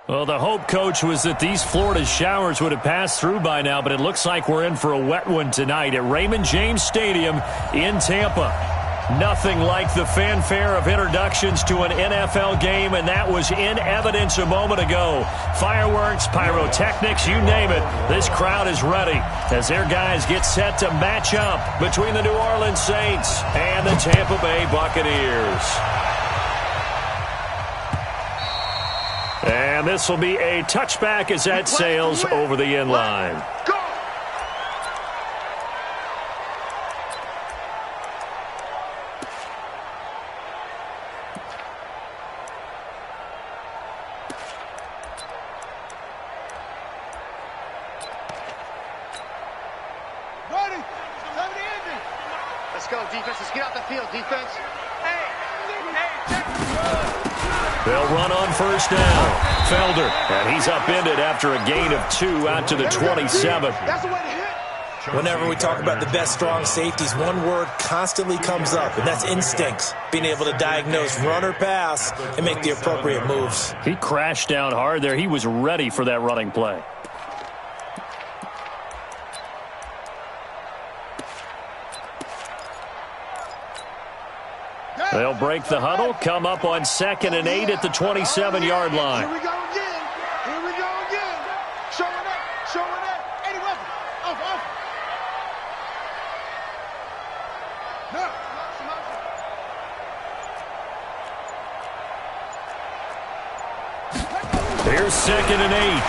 Well, the hope, Coach, was that these Florida showers would have passed through by now, but it looks like we're in for a wet one tonight at Raymond James Stadium in Tampa. Nothing like the fanfare of introductions to an NFL game, and that was in evidence a moment ago. Fireworks, pyrotechnics, you name it. This crowd is ready as their guys get set to match up between the New Orleans Saints and the Tampa Bay Buccaneers. And this will be a touchback as that sails over the end line. Let's go, defense. Let's get out the field, defense. They'll run on first down. Felder, and he's upended after a gain of 2 out to the 27. Whenever we talk about the best strong safeties, one word constantly comes up, and that's instincts. Being able to diagnose run or pass and make the appropriate moves. He crashed down hard there. He was ready for that running play. They'll break the huddle, come up on 2nd and 8 at the 27-yard line. Here we go again. Here we go again. Showing up. Showing up. Eddie Wilson. Off. No. Here's 2nd and 8.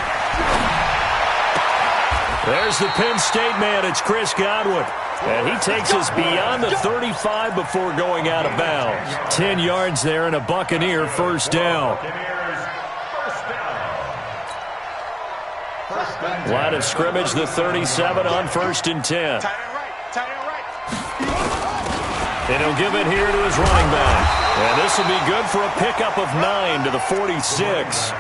There's the Penn State man. It's Chris Godwin. And he takes us beyond the 35 before going out of bounds. 10 yards there and a Buccaneer first down. Line of scrimmage, the 37 on 1st and 10. And he'll give it here to his running back. And this will be good for a pickup of 9 to the 46.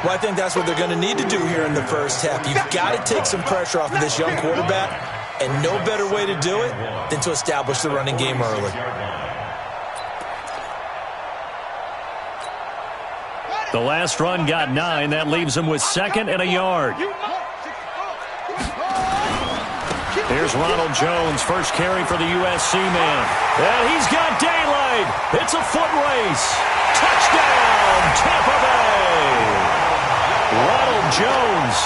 Well, I think that's what they're going to need to do here in the first half. You've got to take some pressure off of this young quarterback. And no better way to do it than to establish the running game early. The last run got 9. That leaves him with 2nd and a yard. Here's Ronald Jones, first carry for the USC man. And he's got daylight. It's a foot race. Touchdown, Tampa Bay. Ronald Jones,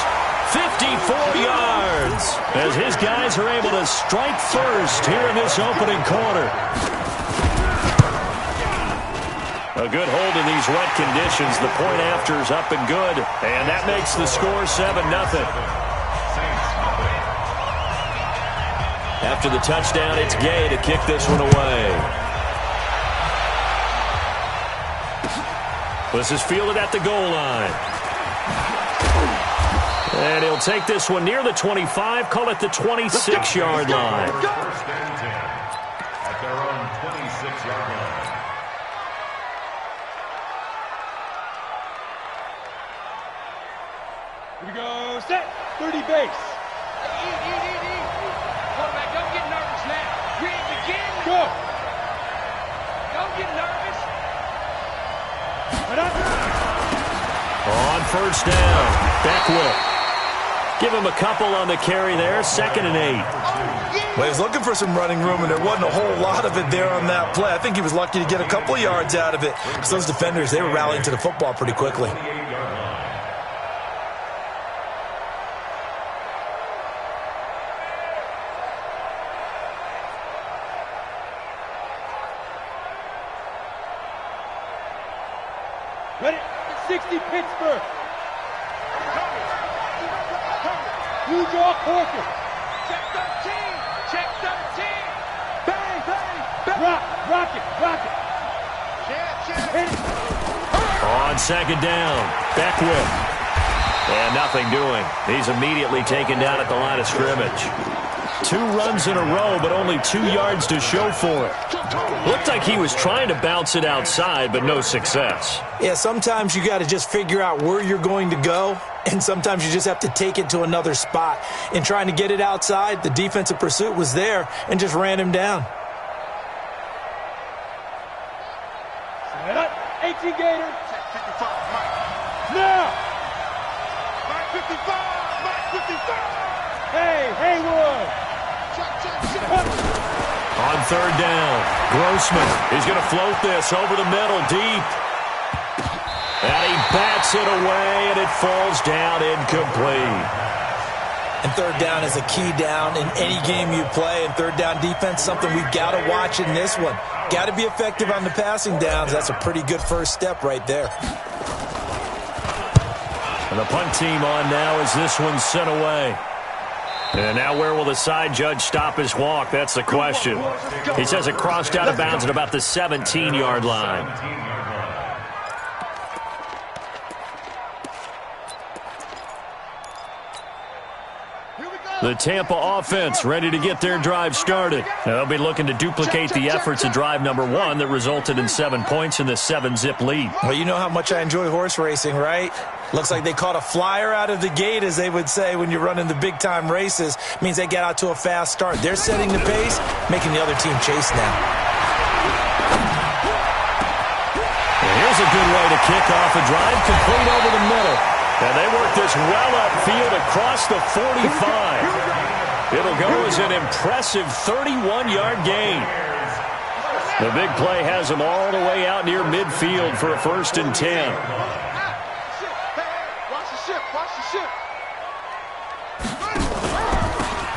54 yards, as his guys are able to strike first here in this opening quarter. A good hold in these wet conditions. The point after is up and good, and that makes the score 7-0. After the touchdown, it's Gay to kick this one away. This is fielded at the goal line. And he'll take this one near the 25, call it the 26-yard line. First and 10 at their own 26-yard line. Here we go, set, 30 base. Quarterback, don't get nervous now. We're at the beginning. Go. Don't get nervous. On first down, Beckwith. Give him a couple on the carry there, 2nd and 8. Well, he was looking for some running room, and there wasn't a whole lot of it there on that play. I think he was lucky to get a couple yards out of it, because those defenders, they were rallying to the football pretty quickly. Ready? 60 Pittsburgh. You draw Corker. Check 13. Check 13. Bang, bang, bang. Rock it. Hit it. On 2nd down, Beckwith. And nothing doing. He's immediately taken down at the line of scrimmage. 2 runs in a row, but only 2 yards to show for it. Looked like he was trying to bounce it outside, but no success. Yeah, sometimes you got to just figure out where you're going to go, and sometimes you just have to take it to another spot. In trying to get it outside, the defensive pursuit was there and just ran him down. Set up, 18 Gators. Check 55, Mike. Now. Mike 55. Hey, Haywood. Check. On third down, Grossman is going to float this over the middle deep. And he bats it away, and it falls down incomplete. And third down is a key down in any game you play. And third down defense, something we've got to watch in this one. Got to be effective on the passing downs. That's a pretty good first step right there. And the punt team on now as this one's sent away. And now where will the side judge stop his walk? That's the question. He says it crossed out of bounds at about the 17-yard line. The Tampa offense ready to get their drive started. They'll be looking to duplicate the efforts of drive number 1 that resulted in 7 points in the 7-zip lead. Well, you know how much I enjoy horse racing, right? Looks like they caught a flyer out of the gate, as they would say when you're running the big-time races. Means they get out to a fast start. They're setting the pace, making the other team chase now. Here's a good way to kick off a drive, complete over the middle. And they work this well upfield across the 45. It'll go as an impressive 31-yard gain. The big play has them all the way out near midfield for a 1st and 10.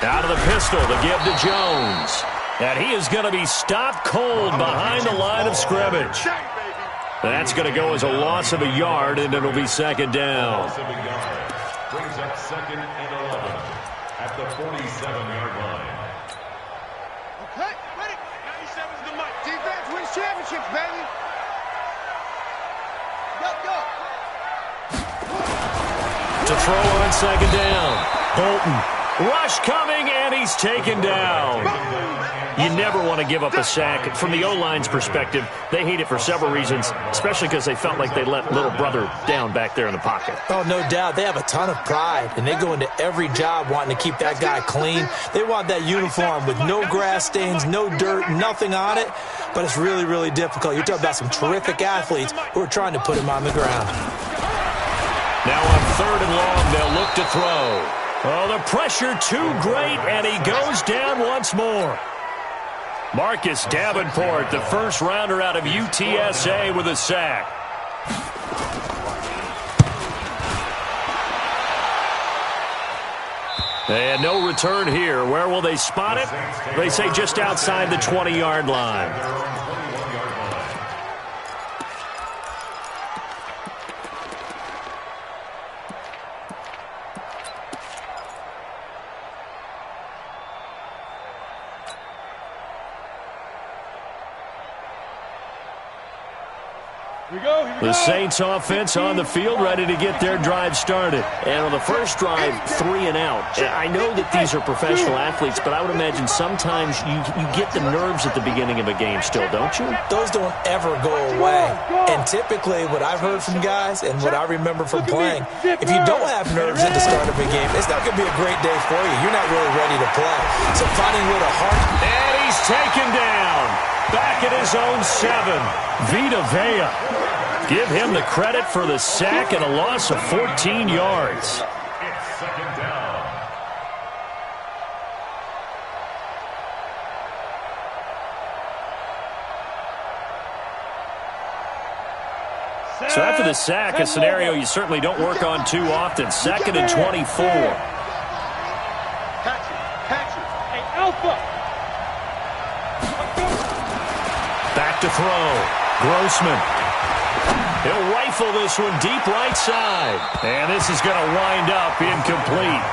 Out of the pistol to give to Jones. And he is going to be stopped cold behind the line of scrimmage. That's going to go as a loss of a yard, and it'll be 2nd down. Brings up 2nd and 11 at the 47-yard line. Okay, ready. 97's the mic. Defense wins championships, baby. Go. To throw on 2nd down. Bolton. Rush coming, and he's taken down. You never want to give up a sack. From the O-line's perspective, they hate it for several reasons, especially because they felt like they let little brother down back there in the pocket. Oh, no doubt. They have a ton of pride, and they go into every job wanting to keep that guy clean. They want that uniform with no grass stains, no dirt, nothing on it, but it's really, really difficult. You're talking about some terrific athletes who are trying to put him on the ground. Now on 3rd and long, they'll look to throw. Oh, the pressure too great, and he goes down once more. Marcus Davenport, the first rounder out of UTSA, with a sack. And no return here. Where will they spot it? They say just outside the 20-yard line. The Saints offense on the field, ready to get their drive started. And on the first drive, 3 and out. I know that these are professional athletes, but I would imagine sometimes you get the nerves at the beginning of a game still, don't you? Those don't ever go away. And typically what I've heard from guys and what I remember from playing, if you don't have nerves at the start of a game, it's not going to be a great day for you. You're not really ready to play. So finding a little heart. And he's taken down. Back at his own 7. Vita Vea. Give him the credit for the sack and a loss of 14 yards. It's 2nd down. So after the sack, a scenario you certainly don't work on too often. 2nd and 24. Hey, Alpha. Back to throw. Grossman. He'll rifle this one deep right side. And this is going to wind up incomplete.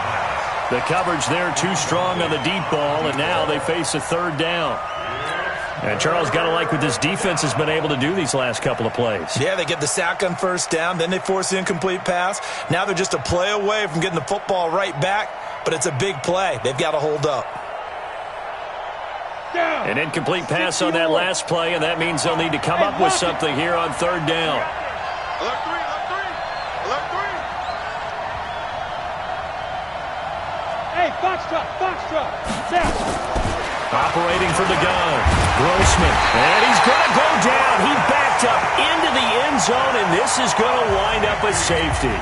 The coverage there too strong on the deep ball, and now they face a 3rd down. And Charles, got to like what this defense has been able to do these last couple of plays. Yeah, they get the sack on 1st down, then they force the incomplete pass. Now they're just a play away from getting the football right back, but it's a big play. They've got to hold up. An incomplete pass on that last play, and that means they'll need to come up with something here on 3rd down. Alert 3. Hey, Foxtrot. Zach. Operating from the gun, Grossman, and he's going to go down. He backed up into the end zone, and this is going to wind up a safety.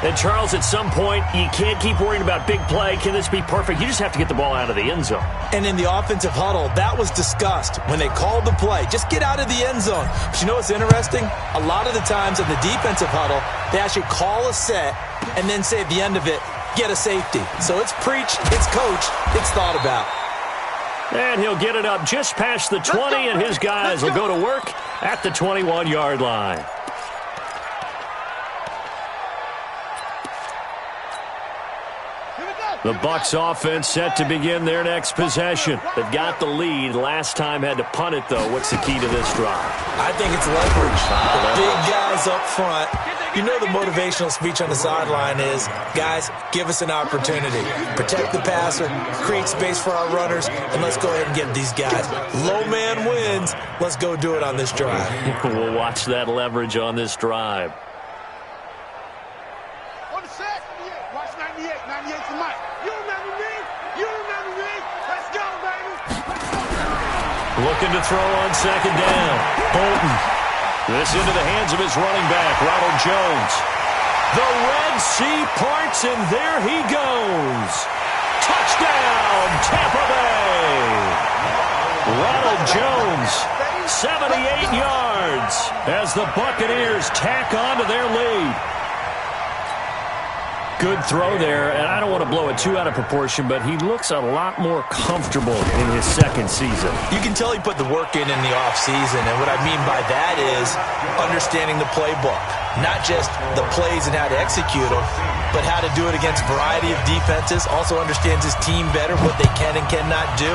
And, Charles, at some point, you can't keep worrying about big play. Can this be perfect? You just have to get the ball out of the end zone. And in the offensive huddle, that was discussed when they called the play. Just get out of the end zone. But you know what's interesting? A lot of the times in the defensive huddle, they actually call a set and then say at the end of it, get a safety. So it's preached, it's coached, it's thought about. And he'll get it up just past the 20, and his guys will go to work at the 21-yard line. The Bucs offense set to begin their next possession. They've got the lead. Last time had to punt it, though. What's the key to this drive? I think it's leverage. The big guys up front. You know the motivational speech on the sideline is, guys, give us an opportunity. Protect the passer, create space for our runners, and let's go ahead and get these guys. Low man wins. Let's go do it on this drive. We'll watch that leverage on this drive. On the set, watch 98. 98's the mic. You remember me? You remember me? Let's go, baby. Let's go. Looking to throw on second down. Bolton. This into the hands of his running back, Ronald Jones. The Red Sea parts, and there he goes. Touchdown, Tampa Bay. Ronald Jones, 78 yards, as the Buccaneers tack on to their lead. Good throw there, and I don't want to blow it too out of proportion, but he looks a lot more comfortable in his second season. You can tell he put the work in the offseason, and what I mean by that is understanding the playbook. Not just the plays and how to execute them, but how to do it against a variety of defenses. Also understands his team better, what they can and cannot do.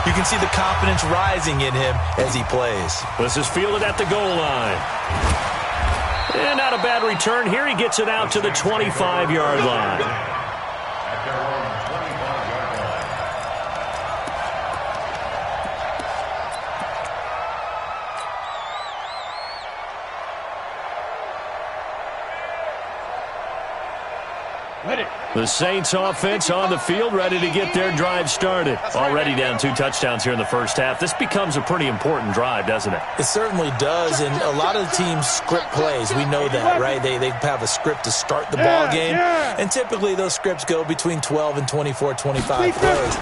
You can see the confidence rising in him as he plays. This is fielded at the goal line. And not a bad return here. He gets it out to the 25-yard line. At their own 25-yard line. Ready. The Saints offense on the field, ready to get their drive started. Already down 2 touchdowns here in the first half. This becomes a pretty important drive, doesn't it? It certainly does, and a lot of the teams script plays. We know that, right? They have a script to start the ball game, and typically those scripts go between 12 and 24, 25 plays.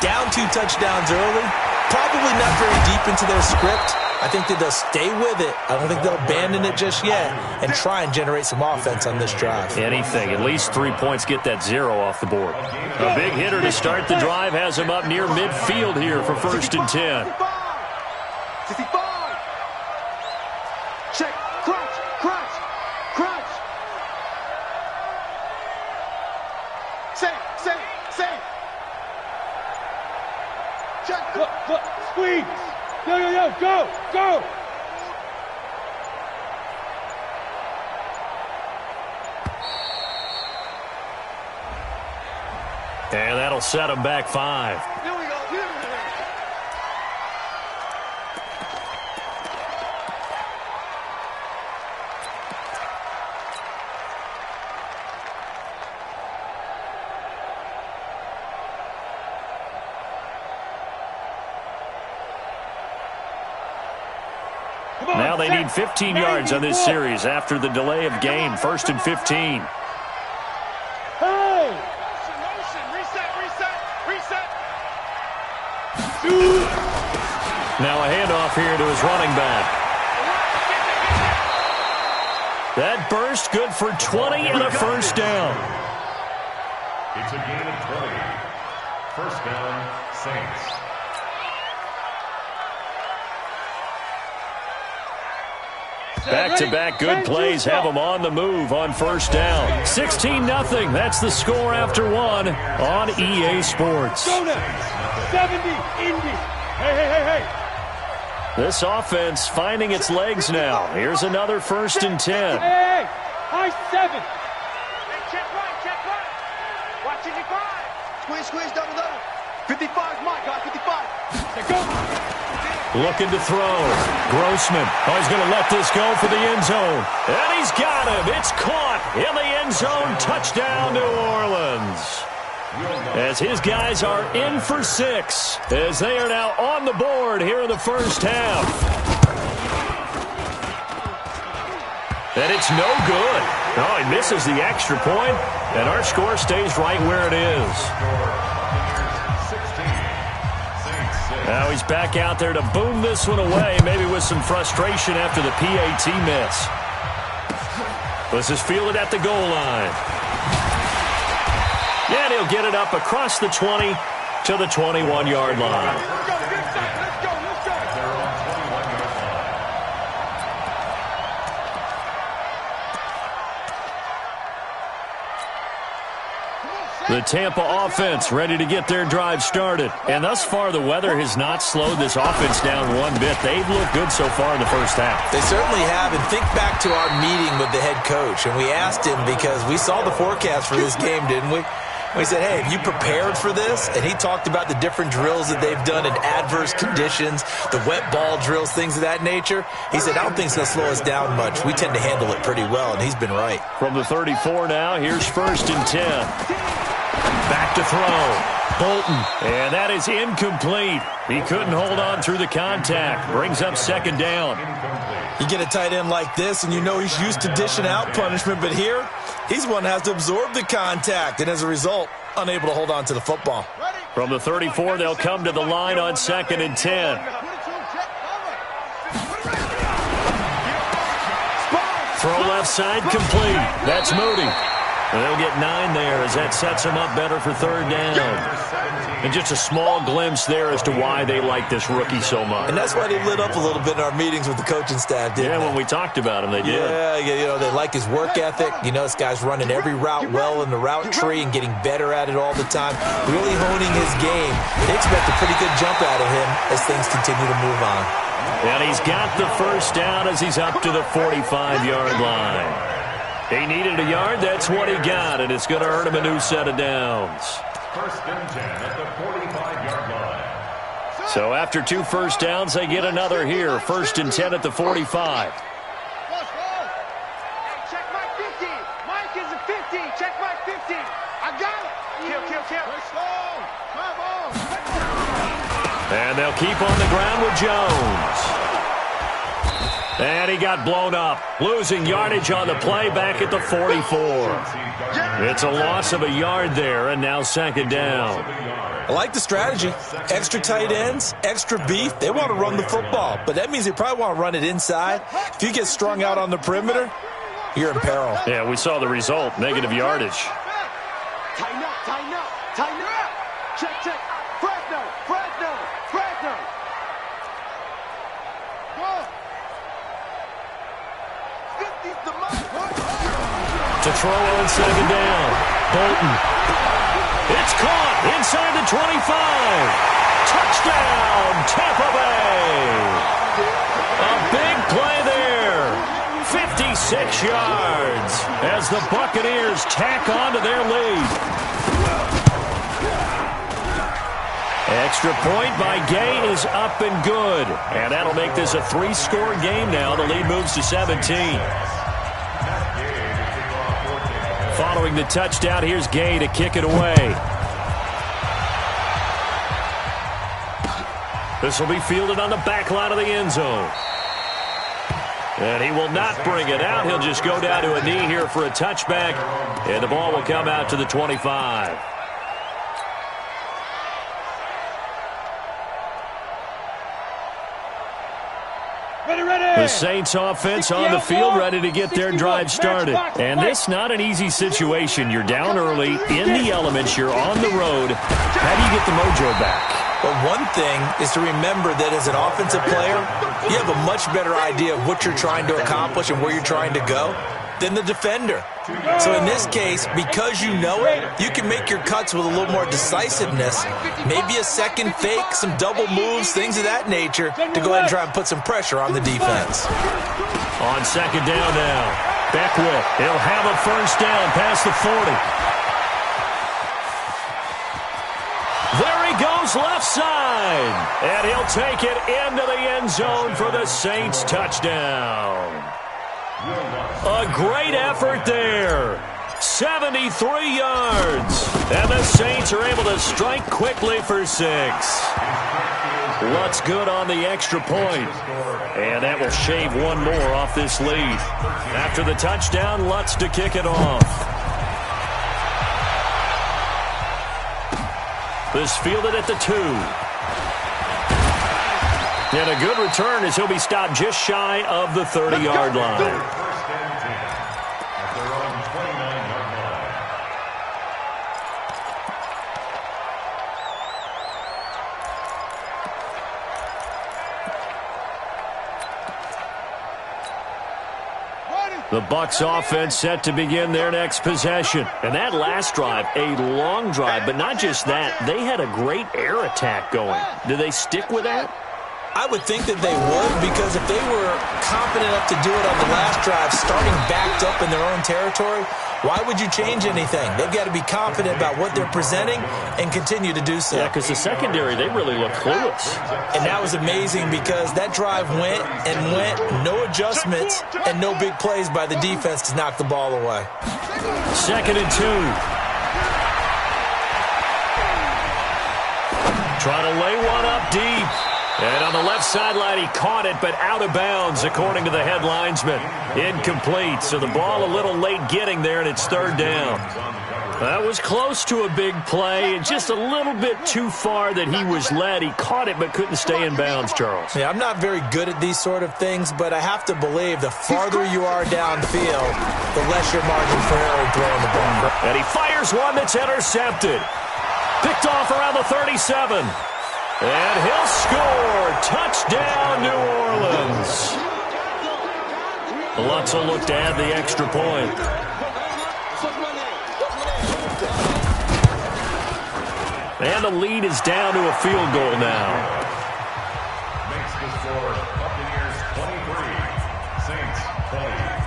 Down 2 touchdowns early, probably not very deep into their script. I think that they'll stay with it. I don't think they'll abandon it just yet and try and generate some offense on this drive. Anything. At least 3 points, get that 0 off the board. A big hitter to start the drive has him up near midfield here for 1st and 10. 65. Check. Crunch. Crunch. Crunch. Say. Check. Look, squeeze. Yo, go. And that'll set him back 5. Here we go. Now they need 15 yards on this series after the delay of game. 1st and 15. Hey! Motion. Reset. Now a handoff here to his running back. That burst good for 20 and a first down. It's a gain of 20. First down, Saints. Back-to-back good plays have them on the move on first down. 16-0. That's the score after 1 on EA Sports. Go now. 70, Indy. Hey. This offense finding its legs now. Here's another 1st and 10. Hey. High 7. Check right. Watch 55. Squeeze, double. 55's mine, guys, 55. Here go. Looking to throw. Grossman. Oh, he's going to let this go for the end zone. And he's got him. It's caught in the end zone. Touchdown, New Orleans. As his guys are in for 6, as they are now on the board here in the first half. And it's no good. Oh, he misses the extra point, and our score stays right where it is. Now he's back out there to boom this one away, maybe with some frustration after the PAT miss. This is fielded at the goal line. And he'll get it up across the 20 to the 21-yard line. The Tampa offense ready to get their drive started. And thus far, the weather has not slowed this offense down one bit. They've looked good so far in the first half. They certainly have. And think back to our meeting with the head coach. And we asked him, because we saw the forecast for this game, didn't we? We said, hey, have you prepared for this? And he talked about the different drills that they've done in adverse conditions, the wet ball drills, things of that nature. He said, I don't think it's going to slow us down much. We tend to handle it pretty well, and he's been right. From the 34 now, here's 1st and 10. Back to throw. Bolton. And that is incomplete. He couldn't hold on through the contact. Brings up 2nd down. You get a tight end like this, and you know he's used to dishing out punishment, but here, he's one that has to absorb the contact, and as a result, unable to hold on to the football. From the 34, they'll come to the line on 2nd and 10. Throw left side complete. That's Moody. And they'll get 9 there as that sets them up better for 3rd down. And just a small glimpse there as to why they like this rookie so much. And that's why they lit up a little bit in our meetings with the coaching staff, didn't they? Yeah, when we talked about him, they did. Yeah, you know, they like his work ethic. You know, this guy's running every route well in the route tree and getting better at it all the time, really honing his game. They expect a pretty good jump out of him as things continue to move on. And he's got the 1st down as he's up to the 45-yard line. He needed a yard. That's what he got, and it's going to earn him a new set of downs. 1st and 10 at the 45-yard line. So after 2 first downs, they get another here. 1st and 10 at the 45. Hey, check my 50. Mike is a 50. Check my 50. I got it. Kill. And they'll keep on the ground with Jones. And he got blown up, losing yardage on the play back at the 44. It's a loss of a yard there, and now 2nd down. I like the strategy. Extra tight ends, extra beef. They want to run the football, but that means they probably want to run it inside. If you get strung out on the perimeter, you're in peril. Yeah, we saw the result, negative yardage. Tighten up. Check. Fresno. To throw on 2nd down. Bolton. It's caught inside the 25. Touchdown, Tampa Bay. A big play there. 56 yards as the Buccaneers tack on to their lead. Extra point by Gay is up and good. And that'll make this a 3-score game now. The lead moves to 17. Following the touchdown, here's Gay to kick it away. This will be fielded on the back line of the end zone. And he will not bring it out. He'll just go down to a knee here for a touchback. And the ball will come out to the 25. The Saints offense on the field ready to get their drive started. And this not an easy situation. You're down early, in the elements, you're on the road. How do you get the mojo back? Well, one thing is to remember that as an offensive player, you have a much better idea of what you're trying to accomplish and where you're trying to go than the defender. So in this case, because you know it, you can make your cuts with a little more decisiveness, maybe a second fake, some double moves, things of that nature, to go ahead and try and put some pressure on the defense. On 2nd down now, Beckwith, he'll have a 1st down past the 40. There he goes left side, and he'll take it into the end zone for the Saints touchdown. A great effort there. 73 yards. And the Saints are able to strike quickly for 6. Lutz good on the extra point. And that will shave one more off this lead. After the touchdown, Lutz to kick it off. This fielded at the 2. And a good return as he'll be stopped just shy of the 30-yard line. The Bucs offense set to begin their next possession. And that last drive, a long drive, but not just that. They had a great air attack going. Do they stick with that? I would think that they would, because if they were confident enough to do it on the last drive, starting backed up in their own territory, why would you change anything? They've got to be confident about what they're presenting and continue to do so. Yeah, because the secondary, they really look clueless. And that was amazing because that drive went and went, no adjustments, and no big plays by the defense to knock the ball away. 2nd and 2. Trying to lay one up deep. And on the left sideline, he caught it, but out of bounds, according to the head linesman. Incomplete, so the ball a little late getting there, and it's 3rd down. That was close to a big play, and just a little bit too far that he was led. He caught it, but couldn't stay in bounds, Charles. Yeah, I'm not very good at these sort of things, but I have to believe the farther you are downfield, the less your margin for error throwing the ball. And he fires one that's intercepted. Picked off around the 37. And he'll score. Touchdown, New Orleans. Lutz will look to add the extra point. And the lead is down to a field goal now. Makes the score Buccaneers 23, Saints 20.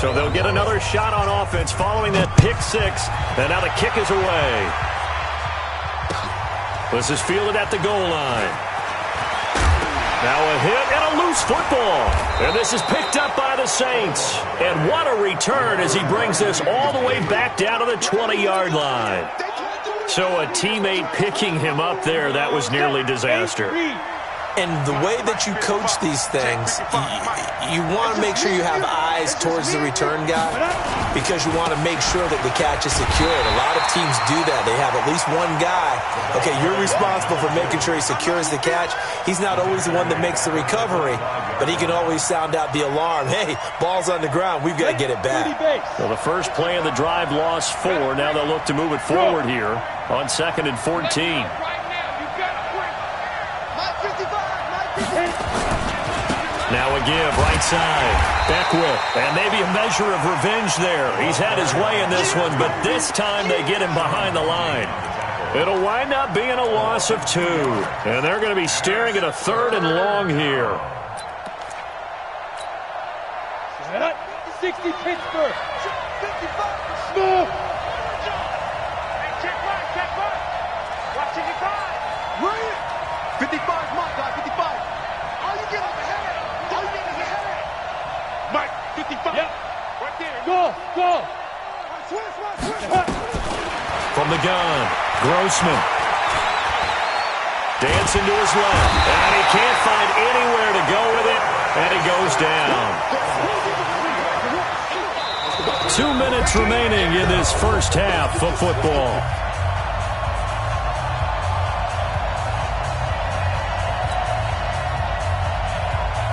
So they'll get another shot on offense following that pick 6. And now the kick is away. This is fielded at the goal line. Now a hit and a loose football. And this is picked up by the Saints. And what a return as he brings this all the way back down to the 20-yard line. So a teammate picking him up there, that was nearly disaster. And the way that you coach these things, you want to make sure you have eyes towards the return guy because you want to make sure that the catch is secured. A lot of teams do that. They have at least one guy. Okay, you're responsible for making sure he secures the catch. He's not always the one that makes the recovery, but he can always sound out the alarm. Hey, ball's on the ground. We've got to get it back. Well, the first play of the drive lost 4. Now they'll look to move it forward here on 2nd and 14. Now a give, right side. Beckwith, and maybe a measure of revenge there. He's had his way in this one, but this time they get him behind the line. It'll wind up being a loss of 2. And they're going to be staring at a 3rd and long here. 60 Pittsburgh. 55. No. Check right. Watch 55. Right. 55 is my guy, 55. All you get is a headache. All you get is a headache. Mike, 55. Yep. Right there. Go. Switch. From the gun, Grossman. Dancing to his left. And he can't find anywhere to go with it. And he goes down. 2 minutes remaining in this first half of football.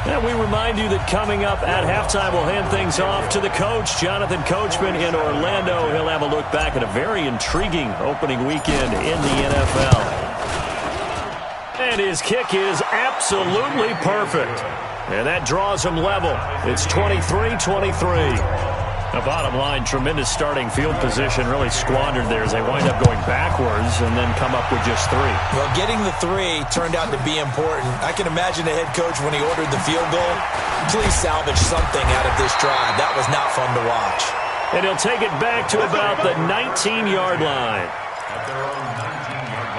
And we remind you that coming up at halftime, we'll hand things off to the coach, Jonathan Coachman in Orlando. He'll have a look back at a very intriguing opening weekend in the NFL. And his kick is absolutely perfect. And that draws him level. It's 23-23. The bottom line, tremendous starting field position, really squandered there as they wind up going backwards and then come up with just 3. Well, getting the 3 turned out to be important. I can imagine the head coach when he ordered the field goal. Please salvage something out of this drive. That was not fun to watch. And he'll take it back to about the 19-yard line. At their own 19-yard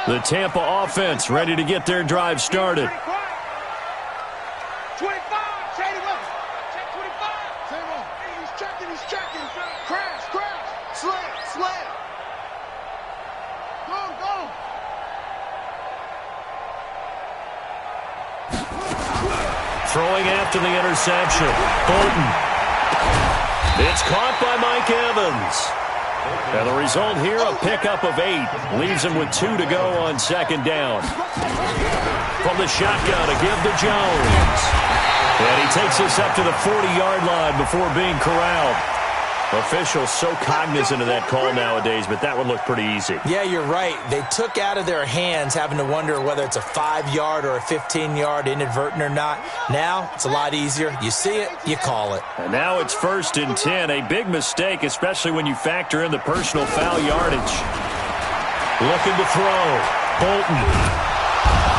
line. The Tampa offense ready to get their drive started. he's checking. Crash, crash. Slam, slam. Go, go. Throwing after the interception. Bolton. It's caught by Mike Evans. And the result here, a pickup of 8. Leaves him with 2 to go on second down. From the shotgun, a give to Jones. And he takes us up to the 40-yard line before being corralled. Officials so cognizant of that call nowadays, but that one looked pretty easy. Yeah, you're right. They took out of their hands having to wonder whether it's a 5-yard or a 15-yard inadvertent or not. Now, it's a lot easier. You see it, you call it. And now it's 1st and 10. A big mistake, especially when you factor in the personal foul yardage. Looking to throw. Bolton.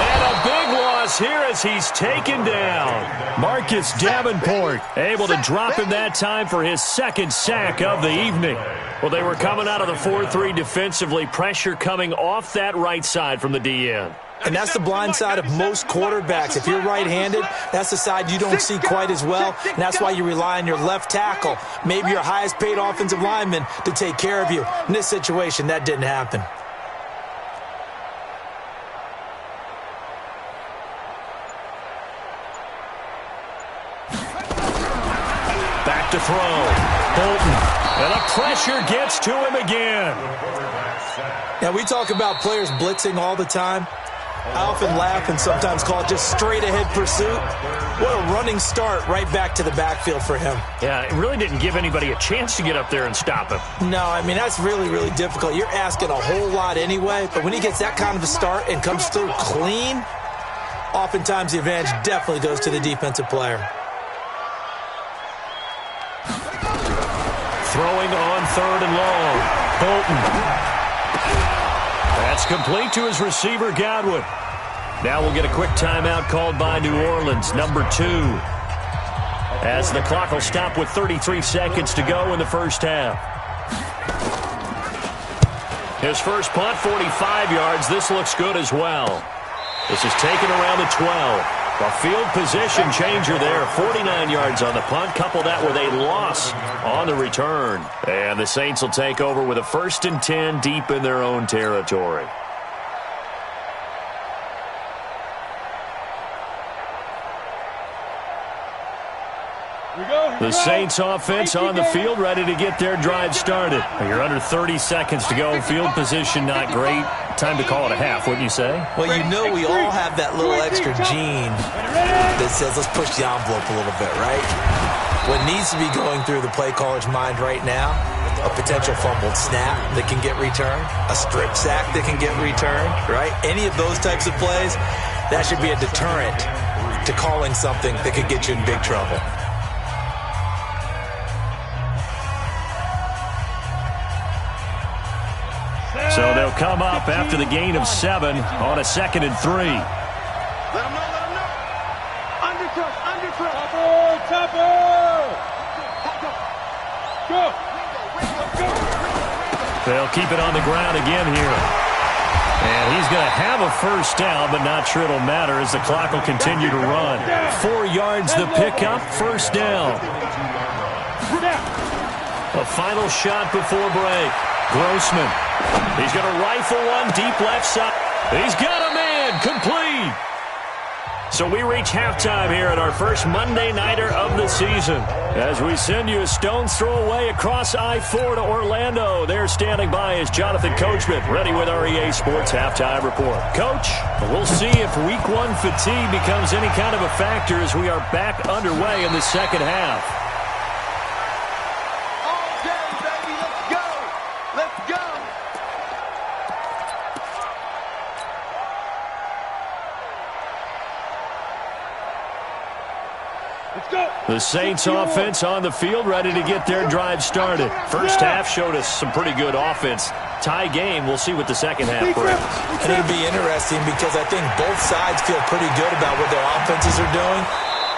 And a big loss here as he's taken down. Marcus Davenport able to drop him that time for his 2nd sack of the evening. Well, they were coming out of the 4-3 defensively. Pressure coming off that right side from the DN. And that's the blind side of most quarterbacks. If you're right-handed, that's the side you don't see quite as well. And that's why you rely on your left tackle, maybe your highest-paid offensive lineman, to take care of you. In this situation, that didn't happen. To throw. Bolton. And the pressure gets to him again. Now, we talk about players blitzing all the time. I often laugh and sometimes call it just straight-ahead pursuit. What a running start right back to the backfield for him. Yeah, it really didn't give anybody a chance to get up there and stop him. No, I mean, that's really, really difficult. You're asking a whole lot anyway, but when he gets that kind of a start and comes through clean, oftentimes the advantage definitely goes to the defensive player. Throwing on 3rd and long. Bolton. That's complete to his receiver, Godwin. Now we'll get a quick timeout called by New Orleans, number 2. As the clock will stop with 33 seconds to go in the first half. His first punt, 45 yards. This looks good as well. This is taken around the 12. A field position changer there. 49 yards on the punt. Couple that with a loss on the return. And the Saints will take over with a 1st and 10 deep in their own territory. The Saints offense on the field, ready to get their drive started. You're under 30 seconds to go. Field position not great. Time to call it a half, wouldn't you say? Well, you know we all have that little extra gene that says let's push the envelope a little bit, right? What needs to be going through the play caller's mind right now, a potential fumbled snap that can get returned, a strip sack that can get returned, right? Any of those types of plays, that should be a deterrent to calling something that could get you in big trouble. So they'll come up after the gain of 7 on a 2nd and 3. Let him know, let him know. Undercut, undercut. Topper! Go! They'll keep it on the ground again here. And he's going to have a first down, but not sure it'll matter as the clock will continue to run. 4 yards the pickup, first down. A final shot before break. Grossman. He's going to rifle one deep left side. He's got a man. Complete. So we reach halftime here at our first Monday Nighter of the season. As we send you a stone's throw away across I-4 to Orlando. There standing by is Jonathan Coachman, ready with our EA Sports Halftime Report. Coach, we'll see if Week 1 fatigue becomes any kind of a factor as we are back underway in the second half. The Saints offense on the field, ready to get their drive started. First half showed us some pretty good offense. Tie game, we'll see what the second half brings. And it'll be interesting because I think both sides feel pretty good about what their offenses are doing.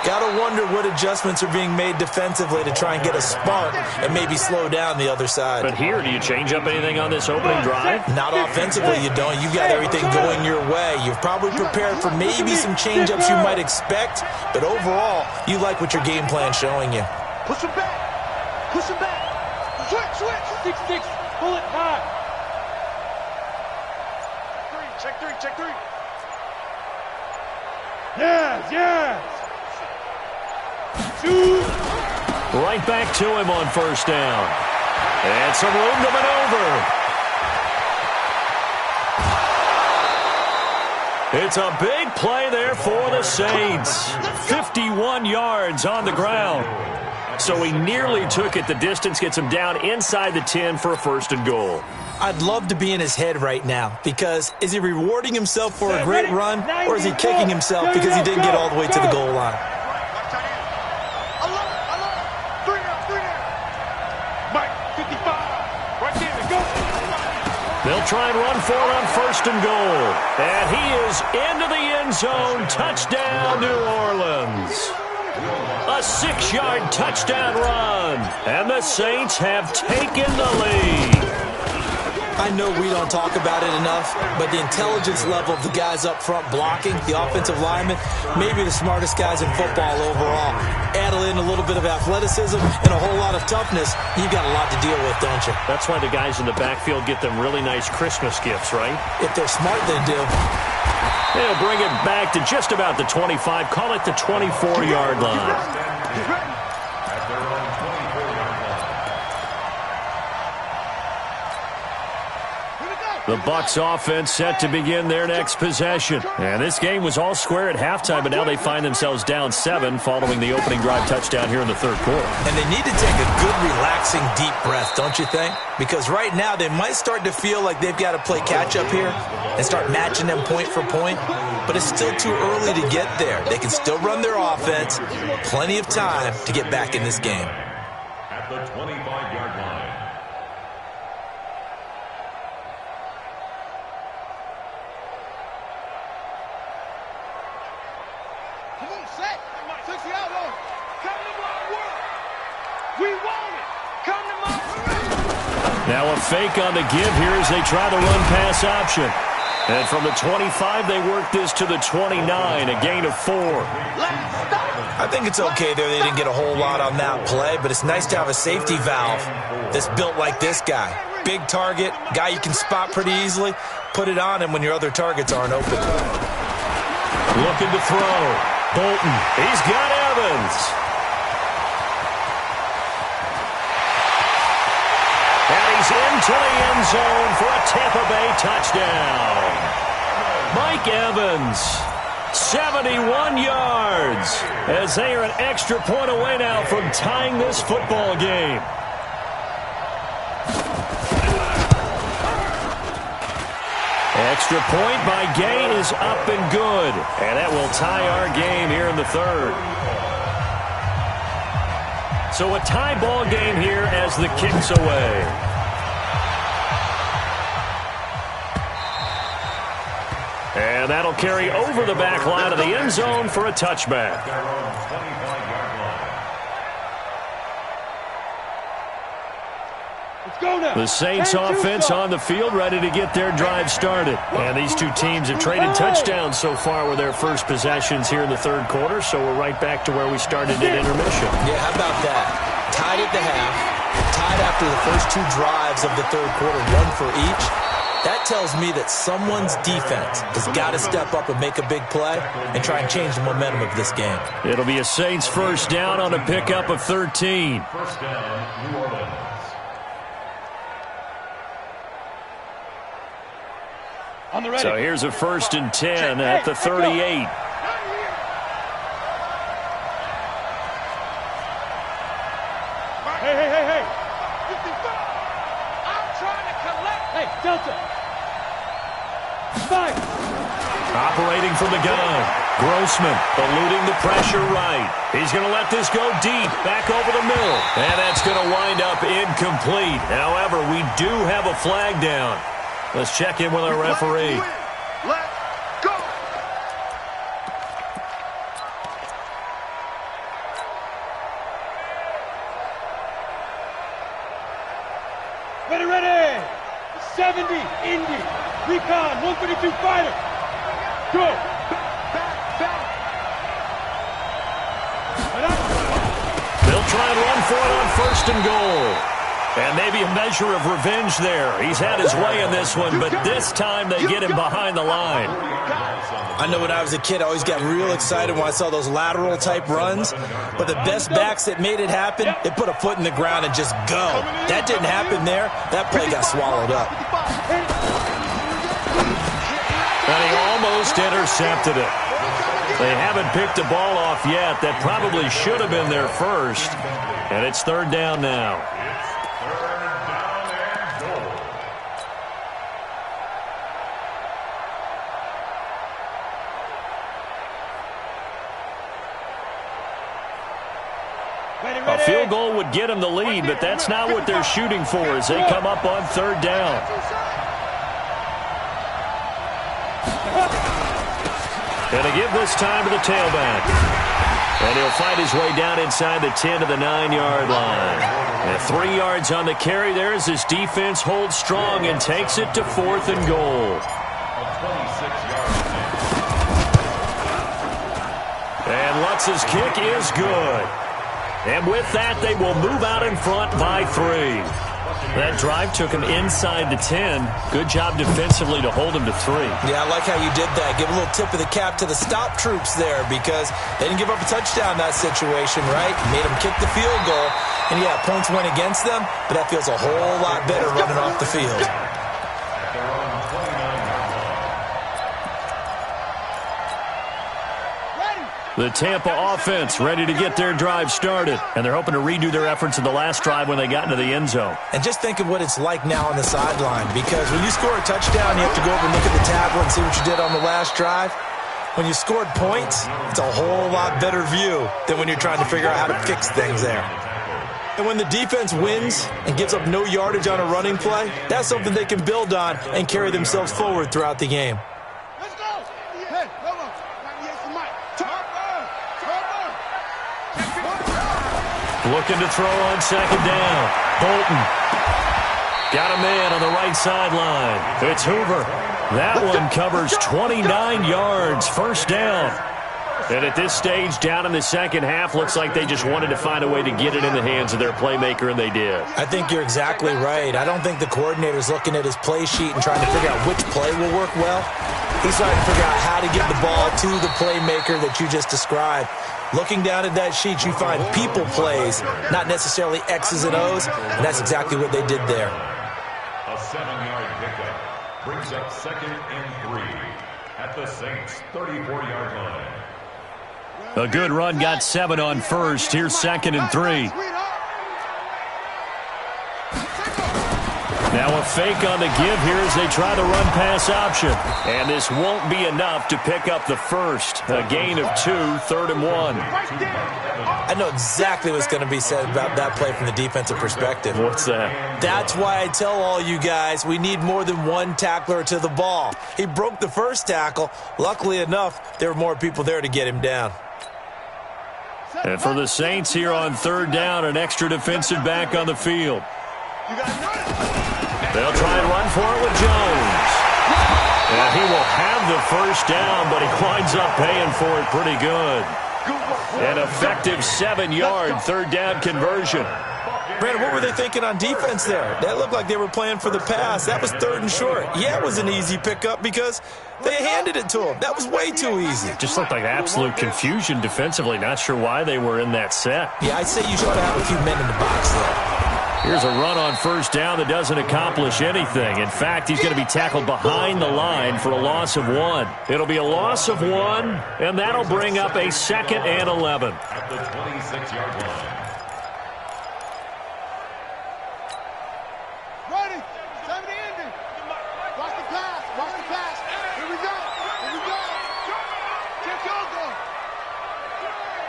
Got to wonder what adjustments are being made defensively to try and get a spark and maybe slow down the other side. But here, do you change up anything on this opening drive? Not offensively, you don't. You've got everything going your way. You've probably prepared for maybe some change-ups you might expect, but overall, you like what your game plan's showing you. Push him back. Push him back. Switch. 6-6. Pull it high. Check three. Yes. Shoot. Right back to him on first down. And some room to maneuver. It's a big play there for the Saints. 51 yards on the ground. So he nearly took it the distance, gets him down inside the 10 for a first and goal. I'd love to be in his head right now because is he rewarding himself for a great run or is he kicking himself because he didn't get all the way to the goal line? I love it. 3 down. Mike, 55. Right there. Go. They'll try and run for it on first and goal. And he is into the end zone. Touchdown, New Orleans. A 6-yard touchdown run. And the Saints have taken the lead. I know we don't talk about it enough, but the intelligence level of the guys up front blocking, the offensive linemen, maybe the smartest guys in football overall. Add in a little bit of athleticism and a whole lot of toughness, you've got a lot to deal with, don't you? That's why the guys in the backfield get them really nice Christmas gifts, right? If they're smart, they do. They'll bring it back to just about the 25. Call it the 24-yard line. The Bucs offense set to begin their next possession. And this game was all square at halftime, but now they find themselves down 7 following the opening drive touchdown here in the third quarter. And they need to take a good, relaxing, deep breath, don't you think? Because right now they might start to feel like they've got to play catch-up here and start matching them point for point. But it's still too early to get there. They can still run their offense. Plenty of time to get back in this game. At the 25-yard line. Now a fake on the give here as they try the run-pass option. And from the 25, they work this to the 29, a gain of 4. I think it's okay there. They didn't get a whole lot on that play, but it's nice to have a safety valve that's built like this guy. Big target, guy you can spot pretty easily. Put it on him when your other targets aren't open. Looking to throw. Bolton. He's got Evans. And he's into the end zone for a Tampa Bay touchdown. Mike Evans, 71 yards, as they are an extra point away now from tying this football game. Extra point by Gay is up and good, and that will tie our game here in the third. So a tie ball game here as the kick's away. And that'll carry over the back line of the end zone for a touchback. The Saints offense on the field ready to get their drive started. And these two teams have traded touchdowns so far with their first possessions here in the third quarter, so we're right back to where we started at intermission. Yeah, how about that? Tied at the half, tied after the first 2 drives of the third quarter, 1 for each. That tells me that someone's defense has got to step up and make a big play and try and change the momentum of this game. It'll be a Saints first down on a pickup of 13. First down, New Orleans. So here's a 1st and 10 at the 38. Hey, I'm trying to collect. Hey, Delta. 5. Operating from the gun. Grossman eluding the pressure right. He's going to let this go deep, back over the middle. And that's going to wind up incomplete. However, we do have a flag down. Let's check in with our referee. Let's go. Ready. 70, Indy. Recon, 132 fighter. Go. Back. They'll try and run for it on 1st and goal. And maybe a measure of revenge there. He's had his way in this one, but this time they get him behind the line. I know when I was a kid, I always got real excited when I saw those lateral-type runs. But the best backs that made it happen, they put a foot in the ground and just go. That didn't happen there. That play got swallowed up. And he almost intercepted it. They haven't picked the ball off yet. That probably should have been there first. And it's 3rd down now. A field goal would get them the lead, but that's not what they're shooting for as they come up on 3rd down. And a give this time to the tailback. And he'll find his way down inside the 10 to the 9-yard line. And 3 yards on the carry there as his defense holds strong and takes it to 4th and goal. And Lutz's kick is good. And with that, they will move out in front by 3. That drive took him inside the 10. Good job defensively to hold him to 3. Yeah, I like how you did that. Give a little tip of the cap to the stop troops there because they didn't give up a touchdown in that situation, right? Made them kick the field goal. And, yeah, points went against them, but that feels a whole lot better running off the field. The Tampa offense ready to get their drive started. And they're hoping to redo their efforts in the last drive when they got into the end zone. And just think of what it's like now on the sideline. Because when you score a touchdown, you have to go over and look at the tackle and see what you did on the last drive. When you scored points, it's a whole lot better view than when you're trying to figure out how to fix things there. And when the defense wins and gives up no yardage on a running play, that's something they can build on and carry themselves forward throughout the game. Let's go. Hey, come on. Looking to throw on 2nd down. Bolton. Got a man on the right sideline. It's Hoover. That one covers 29 yards. 1st down. And at this stage, down in the second half, looks like they just wanted to find a way to get it in the hands of their playmaker, and they did. I think you're exactly right. I don't think the coordinator's looking at his play sheet and trying to figure out which play will work well. He's trying to figure out how to get the ball to the playmaker that you just described. Looking down at that sheet, you find people plays, not necessarily X's and O's, and that's exactly what they did there. A 7-yard pickup brings up 2nd and 3 at the Saints' 34-yard line. A good run got 7 on 1st. Here's 2nd and 3. Now a fake on the give here as they try the run-pass option. And this won't be enough to pick up the first. A gain of 2, 3rd and 1. I know exactly what's going to be said about that play from the defensive perspective. What's that? That's why I tell all you guys we need more than one tackler to the ball. He broke the first tackle. Luckily enough, there were more people there to get him down. And for the Saints here on 3rd down, an extra defensive back on the field. They'll try and run for it with Jones. And he will have the 1st down, but he winds up paying for it pretty good. An effective 7-yard 3rd down conversion. Brandon, what were they thinking on defense there? That looked like they were playing for the pass. That was 3rd and short. Yeah, it was an easy pickup because they handed it to him. That was way too easy. Just looked like absolute confusion defensively. Not sure why they were in that set. Yeah, I'd say you should have a few men in the box there. Here's a run on 1st down that doesn't accomplish anything. In fact, he's going to be tackled behind the line for a loss of 1. It'll be a loss of 1, and that'll bring up a 2nd and 11. At the 26-yard line. Ready. 70 ending. Watch the pass. Watch the pass. Here we go. Here we go. Check your goal.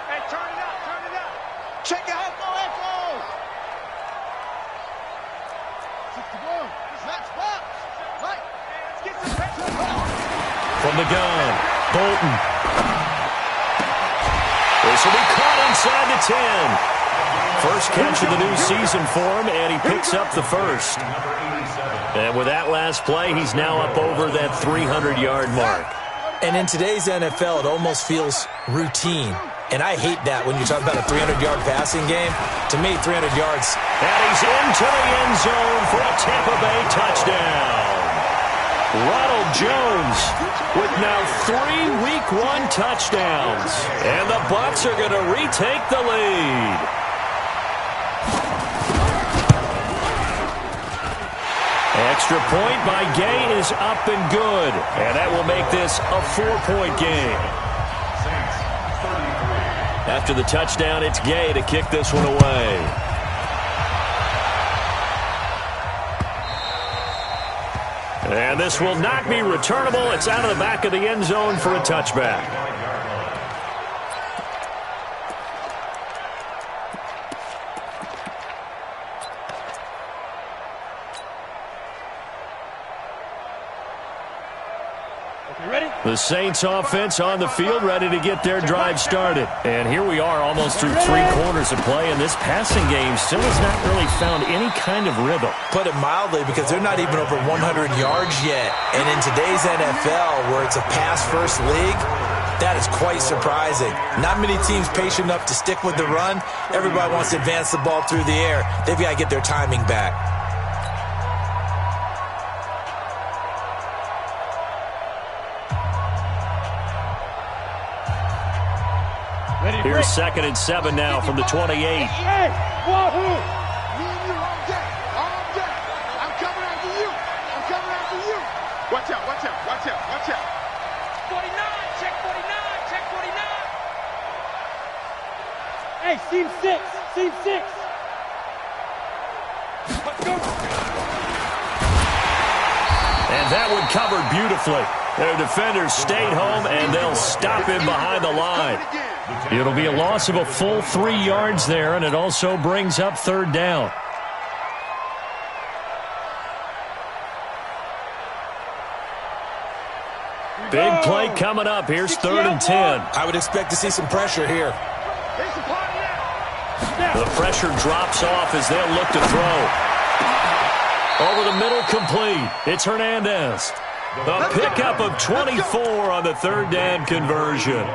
Hey, turn it up. Turn it up. Check your echo. From the gun, Bolton. This will be caught inside the 10. First catch of the new season for him, and he picks up the 1st. And with that last play, he's now up over that 300-yard mark. And in today's NFL, it almost feels routine. And I hate that when you talk about a 300-yard passing game. To me, 300 yards. And he's into the end zone for a Tampa Bay touchdown. Ronald Jones with now 3 Week 1 touchdowns. And the Bucs are going to retake the lead. Extra point by Gay is up and good. And that will make this a 4-point game. After the touchdown, it's Gay to kick this one away. And this will not be returnable. It's out of the back of the end zone for a touchback. The Saints offense on the field, ready to get their drive started. And here we are almost through 3 quarters of play, and this passing game still has not really found any kind of rhythm. Put it mildly, because they're not even over 100 yards yet. And in today's NFL, where it's a pass-first league, that is quite surprising. Not many teams patient enough to stick with the run. Everybody wants to advance the ball through the air. They've got to get their timing back. Here's 2nd and 7 now from the 28. Hey, wahoo! Me and you all day. All day. I'm coming after you. I'm coming after you. Watch out, watch out, watch out, watch out. 49, check 49, check 49. Hey, seam 6, seam 6. Let's go. And that one covered beautifully. Their defenders stayed home, and they'll stop him behind the line. It'll be a loss of a full 3 yards there, and it also brings up 3rd down. Big play coming up. Here's 3rd and 10. I would expect to see some pressure here. The pressure drops off as they'll look to throw. Over the middle, complete. It's Hernandez. The pickup of 24 on the 3rd down conversion.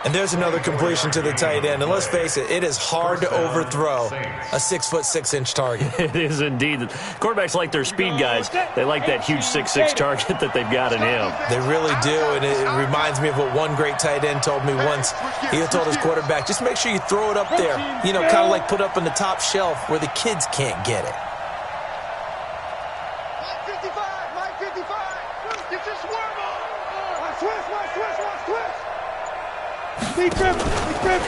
And there's another completion to the tight end. And let's face it, it is hard to overthrow a 6'6" target. It is indeed. Quarterbacks like their speed guys. They like that huge 6'6" target that they've got in him. They really do, and it reminds me of what one great tight end told me once. He told his quarterback, just make sure you throw it up there. You know, kind of like put up on the top shelf where the kids can't get it. Mike 55. Get your swerve on. Watch twist, watch twist, watch twist. Big grip, big grip.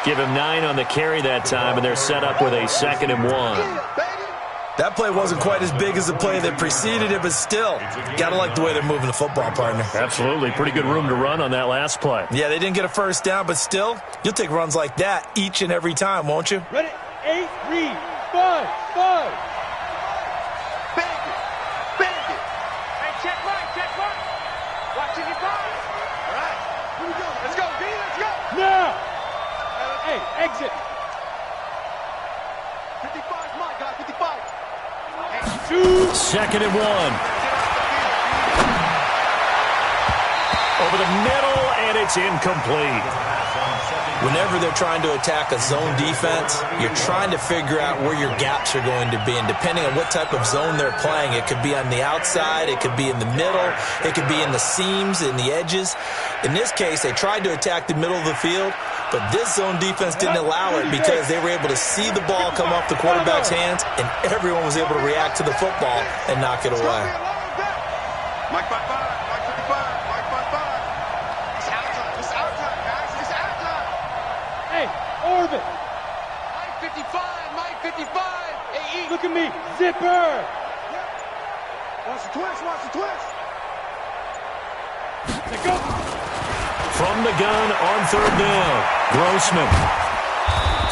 Give him 9 on the carry that time, and they're set up with a 2nd and 1. That play wasn't quite as big as the play that preceded it, but still, gotta like the way they're moving the football, partner. Absolutely. Pretty good room to run on that last play. Yeah, they didn't get a first down, but still, you'll take runs like that each and every time, won't you? Ready? 8, read. 5, 5. Check Mike. Watch it, 5. All right. Here we go. Let's go, D. Let's go. Now. Hey, exit. 55's Mike, guys. 55. 2nd and 1. Over the middle, and it's incomplete. Whenever they're trying to attack a zone defense, you're trying to figure out where your gaps are going to be. And depending on what type of zone they're playing, it could be on the outside, it could be in the middle, it could be in the seams, in the edges. In this case, they tried to attack the middle of the field, but this zone defense didn't allow it because they were able to see the ball come off the quarterback's hands, and everyone was able to react to the football and knock it away. Mike 55, Mike 55, Mike 55. It's out time. It's out time, guys. It's out time. Hey, orbit. Mike 55, Mike 55. Hey, Look at me. Zipper. Watch the twist, watch the twist. Let's go. From the gun on 3rd down, Grossman.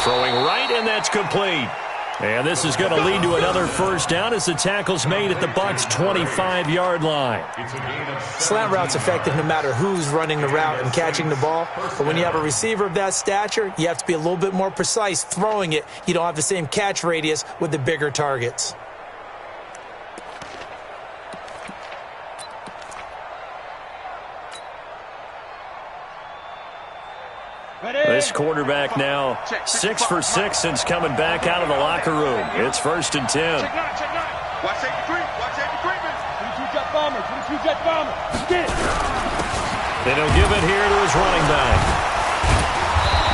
Throwing right, and that's complete. And this is going to lead to another first down as the tackle's made at the Bucs' 25-yard line. Slant route's effective no matter who's running the route and catching the ball. But when you have a receiver of that stature, you have to be a little bit more precise throwing it. You don't have the same catch radius with the bigger targets. This quarterback now 6 for 6 since coming back out of the locker room. It's 1st and 10. Check nine. Watch safety creep. Watch safety creeping. 22 jet bomber. 22 jet bomber. Get it. And he'll give it here to his running back.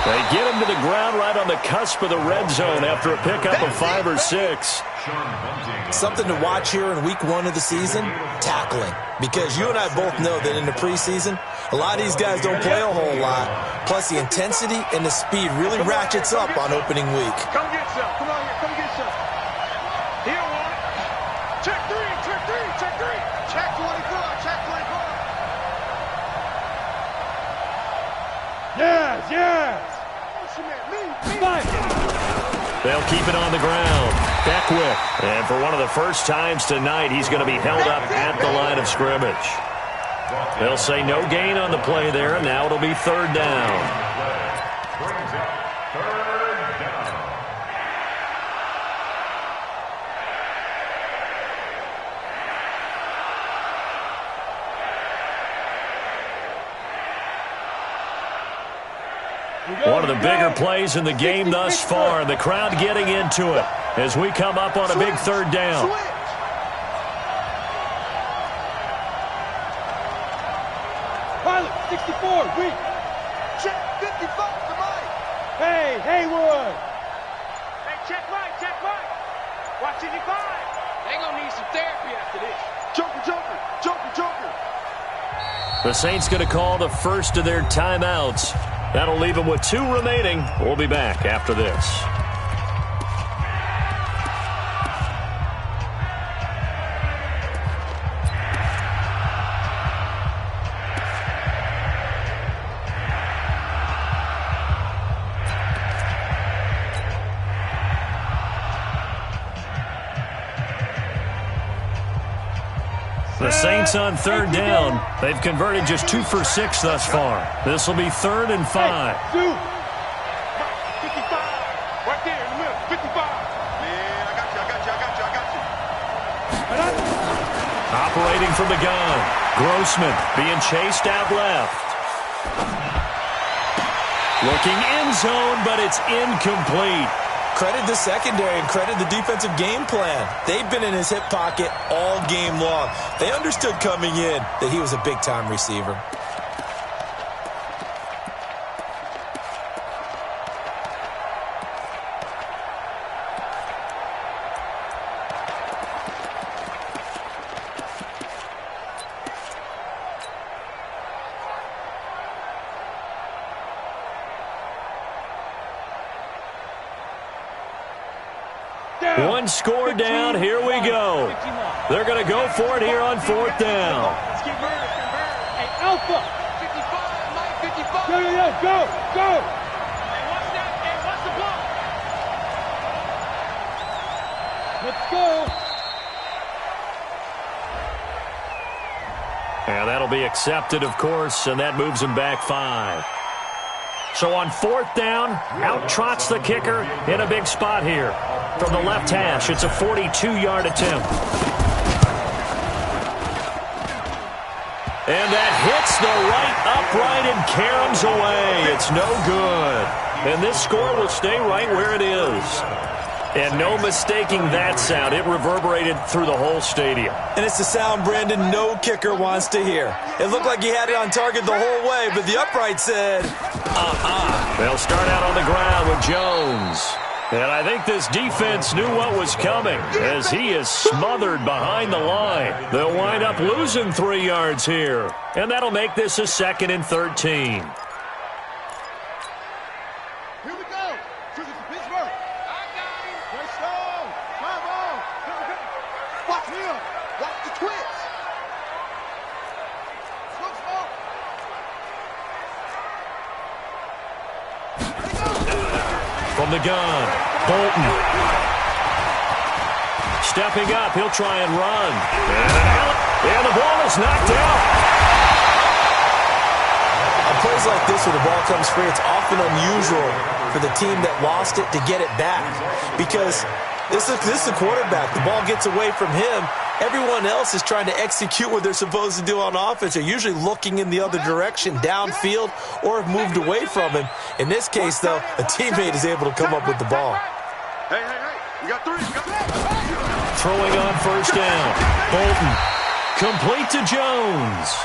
They get him to the ground right on the cusp of the red zone after a pickup of 5 or 6. Something to watch here in week 1 of the season, tackling. Because you and I both know that in the preseason, a lot of these guys don't play a whole lot. Plus, the intensity and the speed really ratchets up on opening week. Come get some. Come on here. Come get some. He don't want it. Check 3. Check 3. Check 3. Check 24. Check 24. Yes. They'll keep it on the ground. Beckwith. And for one of the first times tonight, he's going to be held up at the line of scrimmage. They'll say no gain on the play there, and now it'll be 3rd down. One of the bigger plays in the game thus far. The crowd getting into it as we come up on a big 3rd down. Pilot, 64, weak. Check 55 to Mike. Hey, Haywood. Hey, check Mike. Watch 55. They gonna need some therapy after this. Joker. The Saints going to call the first of their timeouts. That'll leave them with 2 remaining. We'll be back after this. The Saints on 3rd down. They've converted just 2 for 6 thus far. This will be 3rd and 5. 55. Right there in the middle. 55. Man, I got you. Operating from the gun. Grossman being chased out left. Looking end zone, but it's incomplete. Credit the secondary and credit the defensive game plan. They've been in his hip pocket all game long. They understood coming in that he was a big-time receiver. One score down. Here we go. They're going to go for it here on 4th down. Hey, Alpha. 55, Mike, 55. Go. Hey, watch that. Hey, watch the block. Let's go. And that'll be accepted, of course, and that moves him back 5. So on 4th down, out trots the kicker in a big spot here. From the left hash, it's a 42-yard attempt. And that hits the right upright and caroms away. It's no good. And this score will stay right where it is. And no mistaking that sound. It reverberated through the whole stadium. And it's the sound, Brandon, no kicker wants to hear. It looked like he had it on target the whole way, but the upright said, They'll start out on the ground with Jones. And I think this defense knew what was coming as he is smothered behind the line. They'll wind up losing 3 yards here. And that'll make this a 2nd and 13. Here we go. Took it to Pittsburgh. I got him. Let's go. Come on. Watch him. Watch the twist. From the gun, Bolton. Stepping up, he'll try and run. And the ball is knocked out. On plays like this where the ball comes free, it's often unusual for the team that lost it to get it back because this is a quarterback. The ball gets away from him. Everyone else is trying to execute what they're supposed to do on offense. They're usually looking in the other direction, downfield, or have moved away from him. In this case, though, a teammate is able to come up with the ball. Hey, you got 3. Throwing on first down. Bolton. Complete to Jones.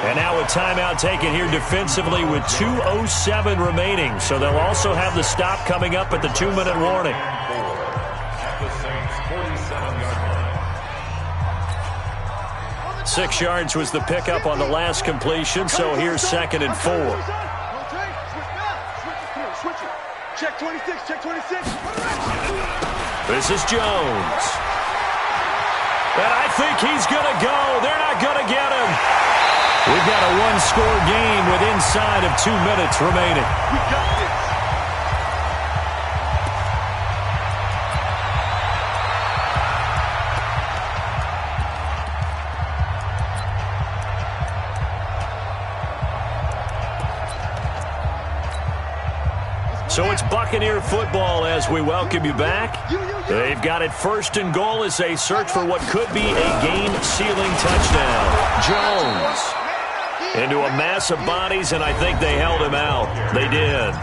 And now a timeout taken here defensively with 2:07 remaining. So they'll also have the stop coming up at the 2-minute warning. At the Saints' 47-yard line. 6 yards was the pickup on the last completion, so here's 2nd and 4. Switch it. Check 26. This is Jones. And I think he's going to go. They're not going to get him. We've got a one-score game with inside of 2 minutes remaining. We got this. So it's Buccaneer football as we welcome you back. They've got it 1st and goal as they search for what could be a game-sealing touchdown. Jones into a mass of bodies, and I think they held him out. They did.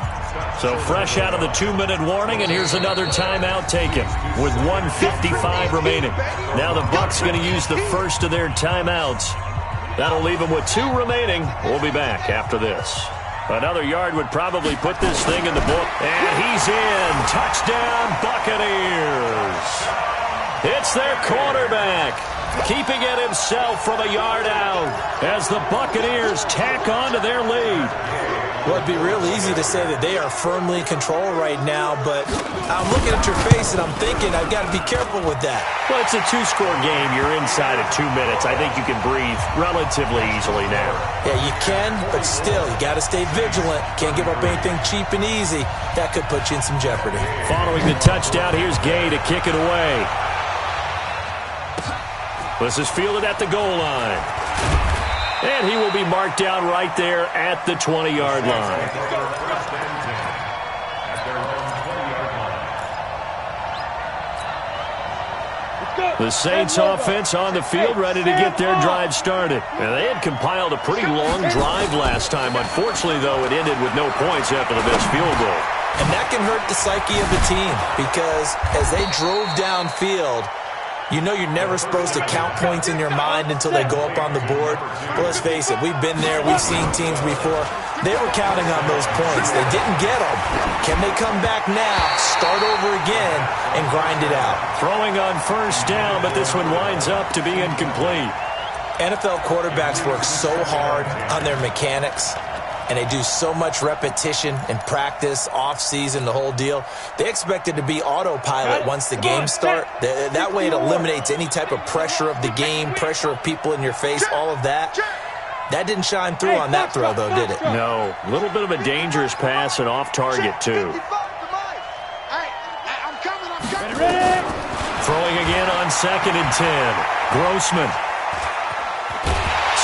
So fresh out of the 2-minute warning, and here's another timeout taken with 1:55 remaining. Now the Bucs going to use the first of their timeouts. That'll leave them with 2 remaining. We'll be back after this. Another yard would probably put this thing in the book. And he's in. Touchdown, Buccaneers. It's their quarterback, keeping it himself from a yard out as the Buccaneers tack on to their lead. Well, it'd be real easy to say that they are firmly in control right now, but I'm looking at your face and I'm thinking I've got to be careful with that. Well, it's a 2-score game. You're inside of 2 minutes. I think you can breathe relatively easily now. Yeah, you can, but still, you got to stay vigilant. Can't give up anything cheap and easy. That could put you in some jeopardy. Following the touchdown, here's Gay to kick it away. This is fielded at the goal line. And he will be marked down right there at the 20-yard line. The Saints offense on the field ready to get their drive started. And they had compiled a pretty long drive last time. Unfortunately, though, it ended with no points after the missed field goal. And that can hurt the psyche of the team because as they drove downfield, you know you're never supposed to count points in your mind until they go up on the board. But let's face it, we've been there. We've seen teams before. They were counting on those points. They didn't get them. Can they come back now, start over again, and grind it out? Throwing on first down, but this one winds up to be incomplete. NFL quarterbacks work so hard on their mechanics, and they do so much repetition and practice, off-season, the whole deal. They expect it to be autopilot once the games start. That way it eliminates any type of pressure of the game, pressure of people in your face, all of that. That didn't shine through on that throw, though, did it? No. A little bit of a dangerous pass and off target, too. Throwing again on 2nd and 10. Grossman.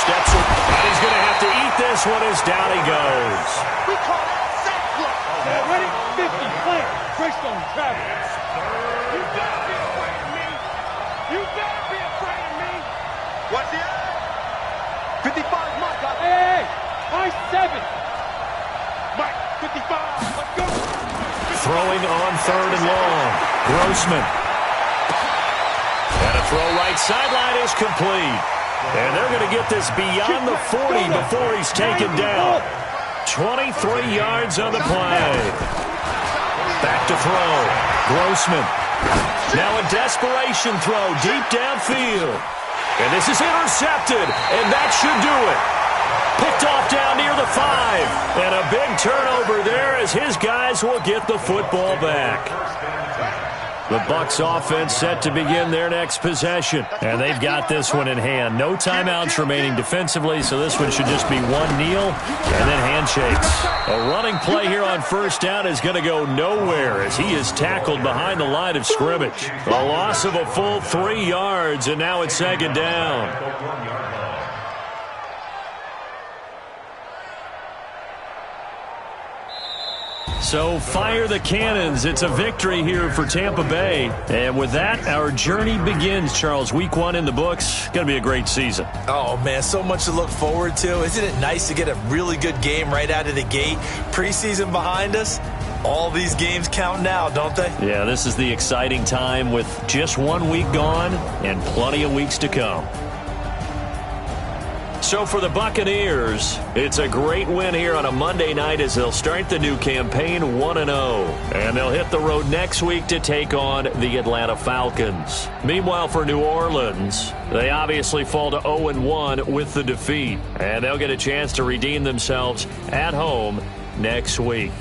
Steps it, and he's going to have to eat this one as down he goes. We call that sack block. Ready? 50, play. Greystone, travel. You better be afraid of me. You better be afraid of me. What's the 55, Mike. Hey, nice 7. Mike, 55. Let's go. Throwing on 3rd and long. Grossman. And a throw right sideline is complete. And they're going to get this beyond the 40 before he's taken down. 23 yards on the play. Back to throw. Grossman. Now a desperation throw deep downfield. And this is intercepted, and that should do it. Picked off down near the 5. And a big turnover there as his guys will get the football back. The Bucs offense set to begin their next possession. And they've got this one in hand. No timeouts remaining defensively, so this one should just be one kneel and then handshakes. A running play here on first down is going to go nowhere as he is tackled behind the line of scrimmage. A loss of a full 3 yards, and now it's 2nd down. So fire the cannons. It's a victory here for Tampa Bay. And with that, our journey begins, Charles. Week 1 in the books. Going to be a great season. Oh, man, so much to look forward to. Isn't it nice to get a really good game right out of the gate? Preseason behind us. All these games count now, don't they? Yeah, this is the exciting time with just 1 week gone and plenty of weeks to come. So for the Buccaneers, it's a great win here on a Monday night as they'll start the new campaign 1-0. And they'll hit the road next week to take on the Atlanta Falcons. Meanwhile, for New Orleans, they obviously fall to 0-1 with the defeat. And they'll get a chance to redeem themselves at home next week.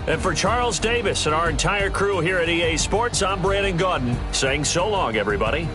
And for Charles Davis and our entire crew here at EA Sports, I'm Brandon Gaudin saying so long, everybody.